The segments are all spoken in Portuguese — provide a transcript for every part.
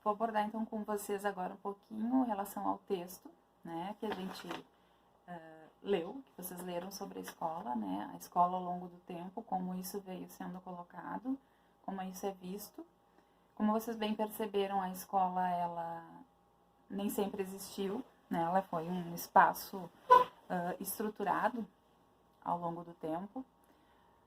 Vou abordar então com vocês agora um pouquinho em relação ao texto, né, que a gente leu, que vocês leram sobre a escola, né, a escola ao longo do tempo, como isso veio sendo colocado, como isso é visto. Como vocês bem perceberam, a escola, ela nem sempre existiu, né, ela foi um espaço estruturado ao longo do tempo,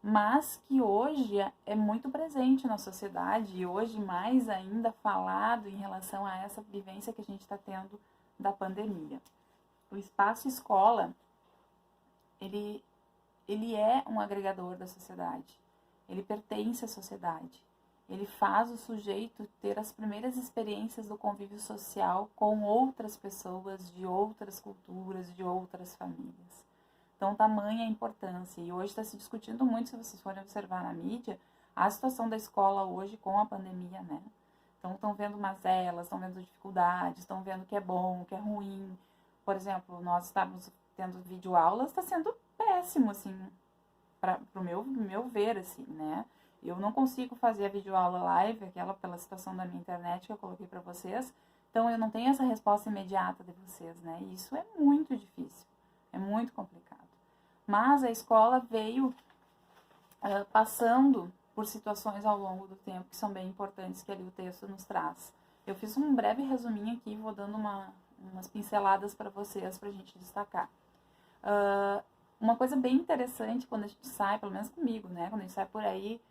mas que hoje é muito presente na sociedade e hoje mais ainda falado em relação a essa vivência que a gente está tendo da pandemia. O espaço escola, ele é um agregador da sociedade, ele pertence à sociedade, ele faz o sujeito ter as primeiras experiências do convívio social com outras pessoas de outras culturas, de outras famílias. Então, tamanha a importância. E hoje está se discutindo muito, se vocês forem observar na mídia, a situação da escola hoje com a pandemia, né? Então, estão vendo mazelas, estão vendo dificuldades, estão vendo o que é bom, o que é ruim. Por exemplo, nós estávamos tendo videoaulas, está sendo péssimo, assim, para o meu ver, assim, né? Eu não consigo fazer a videoaula live, aquela pela situação da minha internet que eu coloquei para vocês. Então, eu não tenho essa resposta imediata de vocês, né? E isso é muito difícil, é muito complicado. Mas a escola veio passando por situações ao longo do tempo que são bem importantes, que ali o texto nos traz. Eu fiz um breve resuminho aqui, vou dando umas pinceladas para vocês, para a gente destacar. Uma coisa bem interessante quando a gente sai, pelo menos comigo, né? Quando a gente sai por aí,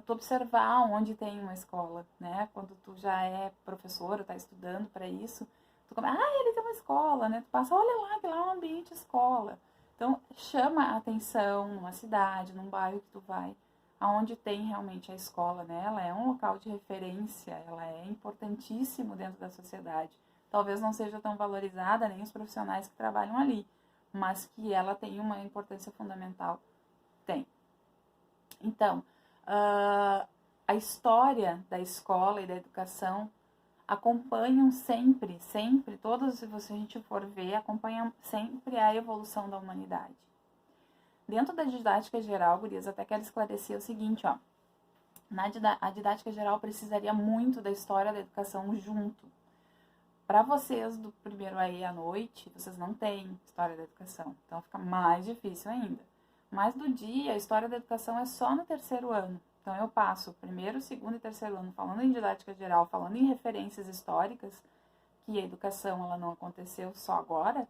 tu observar onde tem uma escola, né? Quando tu já é professor, tá estudando para isso, tu começa, ele tem uma escola, né? Tu passa, olha lá, que lá é um ambiente escola. Então, chama a atenção numa cidade, num bairro que tu vai, aonde tem realmente a escola, né? Ela é um local de referência, ela é importantíssimo dentro da sociedade. Talvez não seja tão valorizada nem os profissionais que trabalham ali, mas que ela tem uma importância fundamental, tem. Então, a história da escola e da educação acompanham sempre, todos, se a gente for ver, acompanham sempre a evolução da humanidade. Dentro da didática geral, gurias, até quero esclarecer o seguinte, ó. A didática geral precisaria muito da história da educação junto. Para vocês do primeiro aí à noite, vocês não têm história da educação, então fica mais difícil ainda. Mas do dia, a história da educação é só no terceiro ano. Então, eu passo o primeiro, segundo e terceiro ano falando em didática geral, falando em referências históricas, que a educação ela não aconteceu só agora,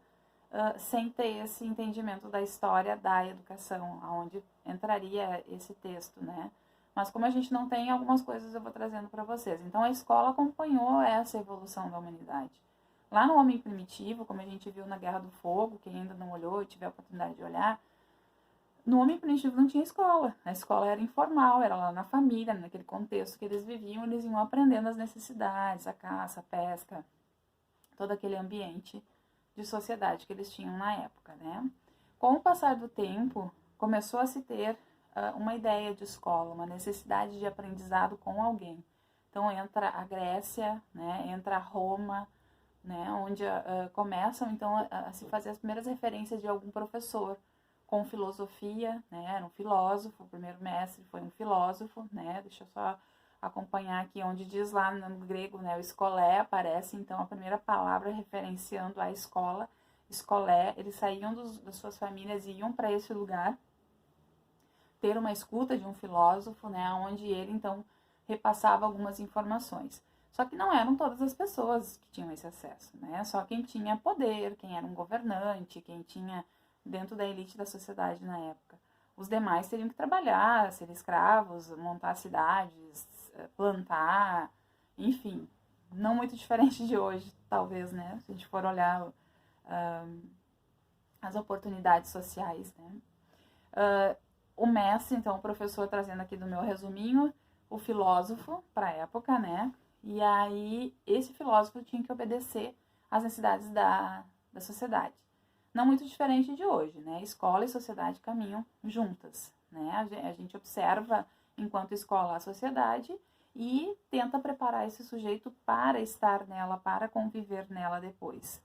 sem ter esse entendimento da história da educação, aonde entraria esse texto, né? Mas como a gente não tem, algumas coisas eu vou trazendo para vocês. Então, a escola acompanhou essa evolução da humanidade. Lá no Homem Primitivo, como a gente viu na Guerra do Fogo, quem ainda não olhou e tiver a oportunidade de olhar, no Homem Primitivo não tinha escola. A escola era informal, era lá na família, naquele contexto que eles viviam, eles iam aprendendo as necessidades, a caça, a pesca, todo aquele ambiente de sociedade que eles tinham na época, né? Com o passar do tempo, começou a se ter uma ideia de escola, uma necessidade de aprendizado com alguém. Então entra a Grécia, né? Entra Roma, né? Onde começam então a se fazer as primeiras referências de algum professor com filosofia, né? Era um filósofo, o primeiro mestre foi um filósofo, né? Deixa eu só acompanhar aqui onde diz lá no grego, né? O escolé aparece, então a primeira palavra referenciando a escola, escolé. Eles saíam das suas famílias e iam para esse lugar ter uma escuta de um filósofo, né? Onde ele então repassava algumas informações. Só que não eram todas as pessoas que tinham esse acesso, né? Só quem tinha poder, quem era um governante, quem tinha dentro da elite da sociedade na época. Os demais teriam que trabalhar, ser escravos, montar cidades, plantar, enfim. Não muito diferente de hoje, talvez, né? Se a gente for olhar as oportunidades sociais, né? O mestre, então, o professor, trazendo aqui do meu resuminho, o filósofo para a época, né? E aí, esse filósofo tinha que obedecer às necessidades da sociedade. Não muito diferente de hoje, né? Escola e sociedade caminham juntas, né? A gente observa, enquanto escola, a sociedade e tenta preparar esse sujeito para estar nela, para conviver nela depois.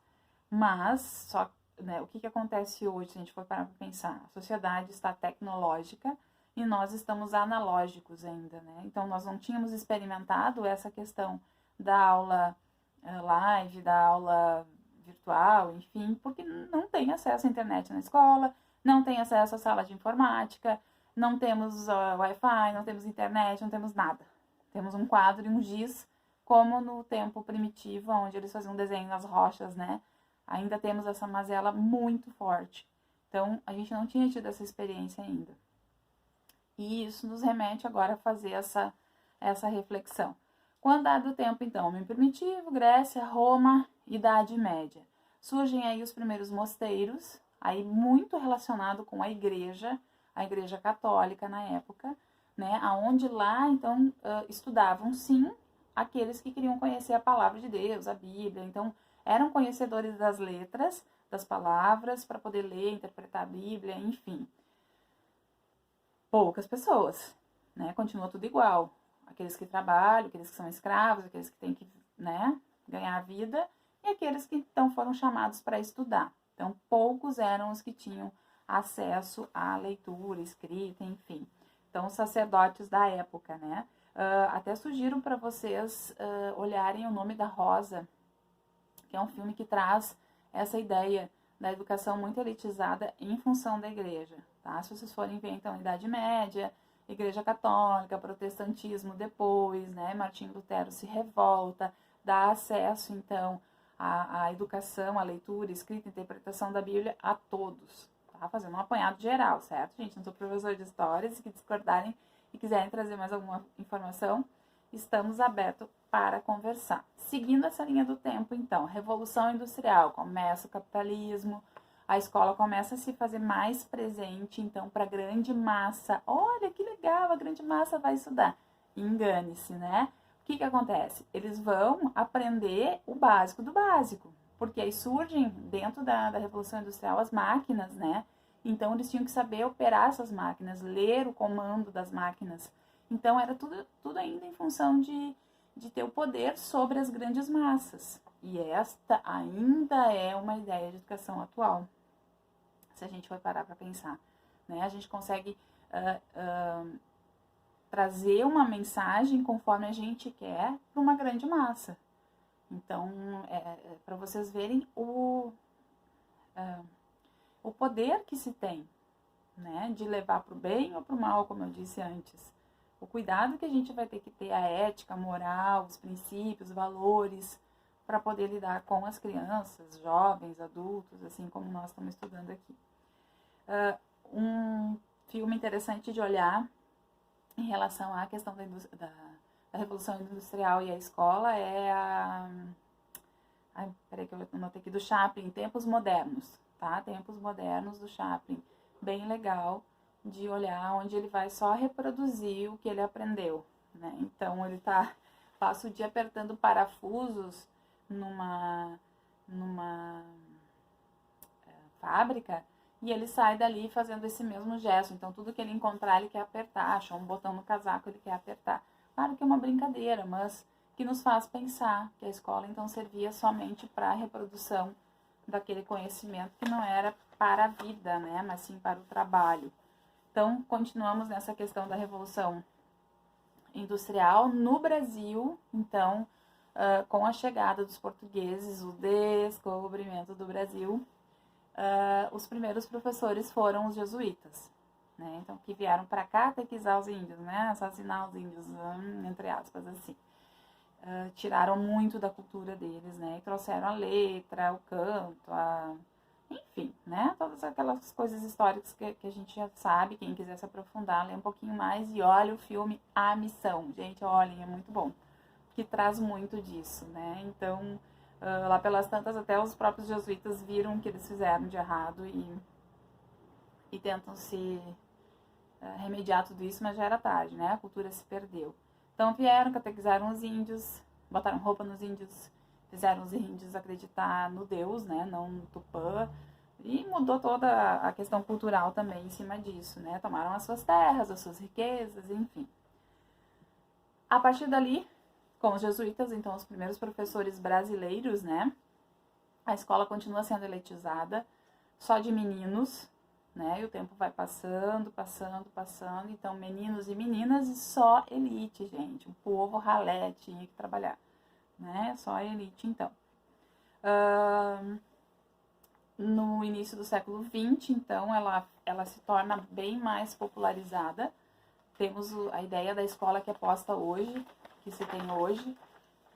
Mas, só, né, o que acontece hoje, se a gente for parar para pensar? A sociedade está tecnológica e nós estamos analógicos ainda, né? Então, nós não tínhamos experimentado essa questão da aula live, da aula virtual, enfim, porque não tem acesso à internet na escola, não tem acesso à sala de informática, não temos Wi-Fi, não temos internet, não temos nada. Temos um quadro e um giz, como no tempo primitivo, onde eles faziam desenho nas rochas, né? Ainda temos essa mazela muito forte. Então, a gente não tinha tido essa experiência ainda. E isso nos remete agora a fazer essa reflexão. Com o andar do tempo, então, homem primitivo, Grécia, Roma, Idade Média. Surgem aí os primeiros mosteiros, aí muito relacionado com a igreja católica na época, né? Aonde lá, então, estudavam, sim, aqueles que queriam conhecer a palavra de Deus, a Bíblia. Então, eram conhecedores das letras, das palavras, para poder ler, interpretar a Bíblia, enfim. Poucas pessoas, né? Continua tudo igual. Aqueles que trabalham, aqueles que são escravos, aqueles que têm que, né, ganhar a vida, e aqueles que então foram chamados para estudar. Então, poucos eram os que tinham acesso à leitura, escrita, enfim. Então, os sacerdotes da época, né? Até sugiro para vocês olharem O Nome da Rosa, que é um filme que traz essa ideia da educação muito elitizada em função da igreja, tá? Se vocês forem ver, então, Idade Média, Igreja Católica, Protestantismo depois, né? Martinho Lutero se revolta, dá acesso, então, à educação, à leitura, escrita, interpretação da Bíblia a todos, tá? Fazendo um apanhado geral, certo, gente? Não sou professor de história, se discordarem e quiserem trazer mais alguma informação, estamos abertos para conversar. Seguindo essa linha do tempo, então, Revolução Industrial, começa o capitalismo, a escola começa a se fazer mais presente, então, para a grande massa. Olha, que legal, a grande massa vai estudar. Engane-se, né? O que acontece? Eles vão aprender o básico do básico, porque aí surgem, dentro da Revolução Industrial, as máquinas, né? Então, eles tinham que saber operar essas máquinas, ler o comando das máquinas. Então, era tudo ainda em função de ter o poder sobre as grandes massas. E esta ainda é uma ideia de educação atual, se a gente for parar para pensar, né? A gente consegue trazer uma mensagem conforme a gente quer para uma grande massa. Então, para vocês verem o poder que se tem, né? De levar para o bem ou para o mal, como eu disse antes. O cuidado que a gente vai ter que ter, a ética, a moral, os princípios, os valores, para poder lidar com as crianças, jovens, adultos, assim como nós estamos estudando aqui. Um filme interessante de olhar em relação à questão da Revolução Industrial e a escola é peraí que eu anotei aqui, do Chaplin, Tempos Modernos, tá? Tempos Modernos do Chaplin, bem legal de olhar, onde ele vai só reproduzir o que ele aprendeu, né? Então, ele passa o dia apertando parafusos numa fábrica, e ele sai dali fazendo esse mesmo gesto. Então, tudo que ele encontrar, ele quer apertar, achou um botão no casaco, ele quer apertar. Claro que é uma brincadeira, mas que nos faz pensar que a escola, então, servia somente para a reprodução daquele conhecimento que não era para a vida, né, mas sim para o trabalho. Então, continuamos nessa questão da Revolução Industrial. No Brasil, então, com a chegada dos portugueses, o descobrimento do Brasil, os primeiros professores foram os jesuítas, né? Então, que vieram para catequizar os índios, né? Assassinar os índios, entre aspas, assim. Tiraram muito da cultura deles, né? E trouxeram a letra, o canto, enfim, né? Todas aquelas coisas históricas que a gente já sabe. Quem quiser se aprofundar, lê um pouquinho mais e olha o filme A Missão. Gente, olhem, é muito bom, que traz muito disso, né? Então, lá pelas tantas, até os próprios jesuítas viram o que eles fizeram de errado e tentam se remediar tudo isso, mas já era tarde, né? A cultura se perdeu. Então, vieram, catequizaram os índios, botaram roupa nos índios, fizeram os índios acreditar no Deus, né? Não no Tupã. E mudou toda a questão cultural também em cima disso, né? Tomaram as suas terras, as suas riquezas, enfim. A partir dali, com os jesuítas, então, os primeiros professores brasileiros, né? A escola continua sendo elitizada, só de meninos, né? E o tempo vai passando. Então, meninos e meninas e só elite, gente. O povo ralé tinha que trabalhar, né? Só a elite, então. No início do século XX, então, ela se torna bem mais popularizada. Temos a ideia da escola que é posta hoje, que se tem hoje,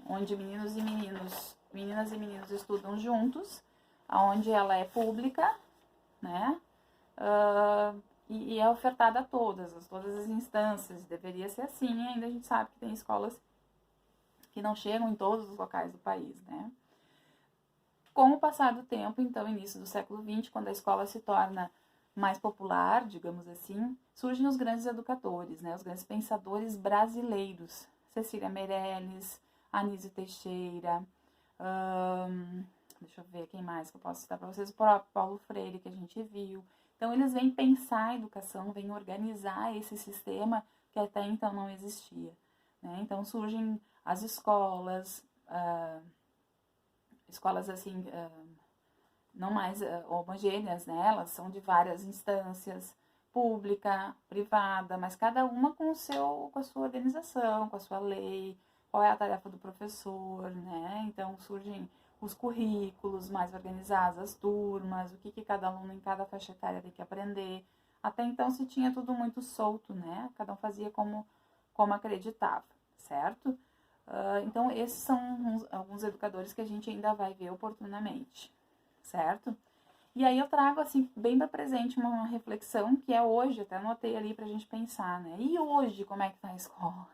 onde meninas e meninos estudam juntos, onde ela é pública, né? E é ofertada a todas as instâncias. Deveria ser assim, ainda a gente sabe que tem escolas que não chegam em todos os locais do país, né? Com o passar do tempo, então, início do século XX, quando a escola se torna mais popular, digamos assim, surgem os grandes educadores, né? Os grandes pensadores brasileiros. Cecília Meirelles, Anísio Teixeira, deixa eu ver quem mais que eu posso citar para vocês, o próprio Paulo Freire, que a gente viu. Então, eles vêm pensar a educação, vêm organizar esse sistema que até então não existia, né? Então, surgem as escolas, escolas assim, não mais homogêneas, né? Elas são de várias instâncias, pública, privada, mas cada uma com a sua organização, com a sua lei, qual é a tarefa do professor, né? Então surgem os currículos mais organizados, as turmas, o que cada aluno em cada faixa etária tem que aprender. Até então se tinha tudo muito solto, né? Cada um fazia como acreditava, certo? Então, esses são alguns educadores que a gente ainda vai ver oportunamente, certo? E aí eu trago, assim, bem para presente uma reflexão que é hoje, até anotei ali pra gente pensar, né? E hoje, como é que tá a escola?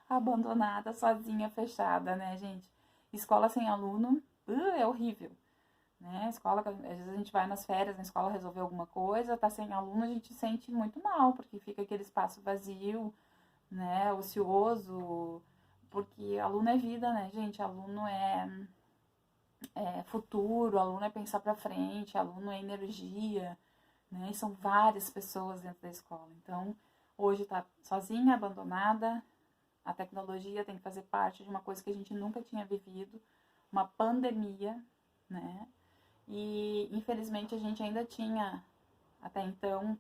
Abandonada, sozinha, fechada, né, gente? Escola sem aluno, é horrível, né? Escola, às vezes a gente vai nas férias na escola resolver alguma coisa, tá sem aluno, a gente sente muito mal, porque fica aquele espaço vazio, né, ocioso, porque aluno é vida, né, gente? Aluno é futuro, aluno é pensar para frente, aluno é energia, né? E são várias pessoas dentro da escola. Então, hoje está sozinha, abandonada. A tecnologia tem que fazer parte de uma coisa que a gente nunca tinha vivido, uma pandemia, né? E infelizmente a gente ainda tinha até então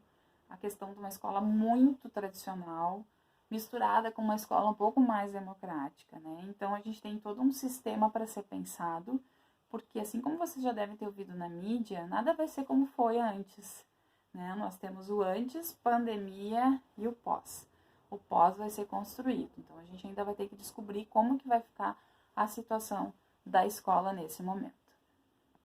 a questão de uma escola muito tradicional, misturada com uma escola um pouco mais democrática, né? Então a gente tem todo um sistema para ser pensado, porque assim como vocês já devem ter ouvido na mídia, nada vai ser como foi antes, né? Nós temos o antes, pandemia e o pós. O pós vai ser construído, então a gente ainda vai ter que descobrir como que vai ficar a situação da escola nesse momento.